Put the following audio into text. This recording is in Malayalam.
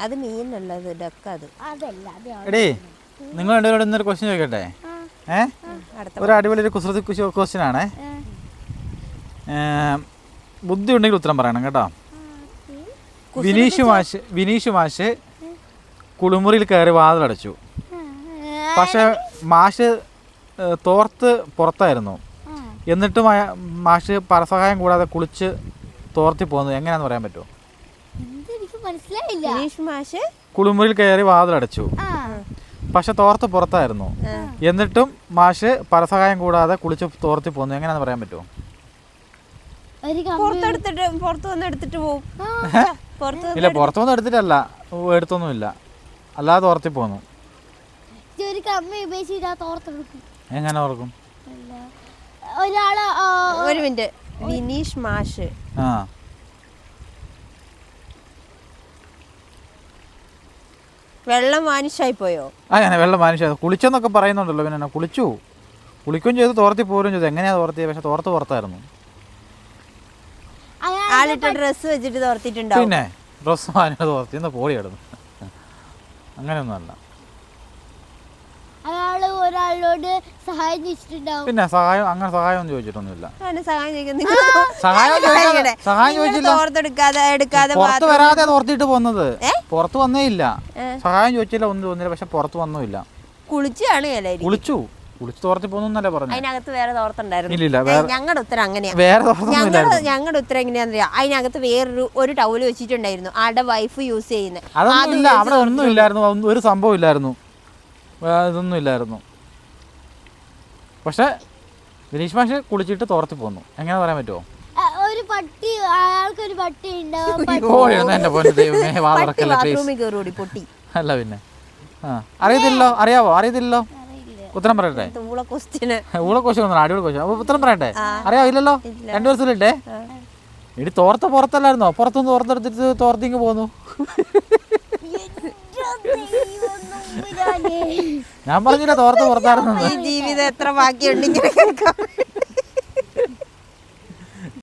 അത് മീനുള്ളത് ഡക്ക് അത്. എടീ നിങ്ങൾ രണ്ടുപേരോട് ഇന്നൊരു ക്വസ്റ്റ്യൻ ചോദിക്കട്ടെ? ഒരു അടിപൊളി ഒരു കുസൃതി ക്വസ്റ്റ്യൻ ആണേ. ബുദ്ധി ഉണ്ടെങ്കിൽ ഉത്തരം പറയണം കേട്ടോ. വിനീഷ് മാഷ് കുളിമുറിയിൽ കയറി വാതിലടച്ചു. പക്ഷെ മാഷ് തോർത്ത് പുറത്തായിരുന്നു. എന്നിട്ടും മാഷ് പരസഹായം കൂടാതെ കുളിച്ച് തോർത്തി പോകുന്നത് എങ്ങനെയാന്ന് പറയാൻ പറ്റുമോ? വിനീഷ് മാഷ് കുളിമുറിയിൽ കയറി വാതിലടച്ചു. പക്ഷെ തോർത്ത് പുറത്തായിരുന്നു. എന്നിട്ടും മാഷ് പരസഹായം കൂടാതെ കുളിച്ച് തോർത്തി പോകുന്നു എങ്ങനെയാന്ന് പറയാൻ പറ്റുമോ? പുറത്തു വന്ന് എടുത്തിട്ട് പോകും. ഇല്ല, പുറത്തുനിന്ന് എടുത്തിട്ടല്ല, എടുത്തൊന്നുമില്ല, അല്ലാതെ തോർത്തി പോന്നു. എങ്ങനെ ഓർക്കും? ഒരു മിനിറ്റ്. വിനീഷ് മാഷ് വെള്ളം വാനിഷായി പോയോ? അങ്ങനെ വെള്ളം വാനിഷായി കുളിച്ചെന്നൊക്കെ പറയുന്നുണ്ടല്ലോ. പിന്നെ കുളിക്കുകയും ചെയ്ത് തോർത്തി പോരുകയും ചെയ്തു. എങ്ങനെയാ തോർത്തിയത്? പക്ഷെ തോർത്ത് പുറത്തായിരുന്നു. ആളിട്ട ഡ്രസ്സ് വെച്ചിട്ട് തോർത്തിട്ടുണ്ടോ? പിന്നെ ഡ്രസ്സ് വാനിട്ട് തോർത്തി എന്ന് പോടി കിടന്നു. അങ്ങനെയൊന്നുമല്ല. പിന്നെ സഹായം അങ്ങനെ സഹായം ഒന്നും ചോദിച്ചിട്ടൊന്നുമില്ല. പുറത്ത് വരാതെ തോർത്തിട്ട് പോകുന്നത്. പുറത്ത് വന്നേ ഇല്ല. സഹായം ചോദിച്ചില്ല, ഒന്നും തോന്നില്ല. പക്ഷെ പുറത്ത് വന്നുമില്ല. കുളിച്ചു തോർത്തി പോകുന്നല്ലേ പറഞ്ഞു. അതിനകത്ത് വേറെ തോർത്തുണ്ടായിരുന്നു. ഇല്ല, ഞങ്ങളുടെ ഉത്തരം അങ്ങനെയാ. ഞങ്ങളുടെ ഉത്തരം എങ്ങനെയാണെന്നറിയാം. അതിനകത്ത് വേറൊരു ടവല് വെച്ചിട്ടുണ്ടായിരുന്നു, ആളുടെ വൈഫ് യൂസ് ചെയ്യുന്നത്. അതൊന്നുമില്ല, അവിടെ ഒന്നും ഇല്ലായിരുന്നു. ഒരു സംഭവം ഇല്ലായിരുന്നു, ഇതൊന്നും ഇല്ലായിരുന്നു. പക്ഷെ വിനീഷ് മാഷ് കുളിച്ചിട്ട് തോർത്തി പോന്നു. എങ്ങനെ പറയാൻ പറ്റുമോ? അല്ല പിന്നെ അറിയത്തില്ലല്ലോ. ഉത്തരം പറയട്ടെ? ഊള ക്വസ്റ്റ്യൻ അടിപൊളി ക്വസ്റ്റ്യൻ. അപ്പൊ ഉത്തരം പറയട്ടെ? അറിയാവോ? ഇല്ലല്ലോ. 2 ദിവസത്തിലിട്ടേ. ഇടി തോർത്ത പുറത്തല്ലായിരുന്നോ? പുറത്തുനിന്ന് തോർത്തെടുത്തിട്ട് തോർത്തിങ്ങ് പോന്നു. ഞാൻ പറഞ്ഞില്ല തോർത്ത് പുറത്തായിരുന്നു. ജീവിതം എത്ര ബാക്കിയുണ്ട് ഇങ്ങനെ കേൾക്കാൻ.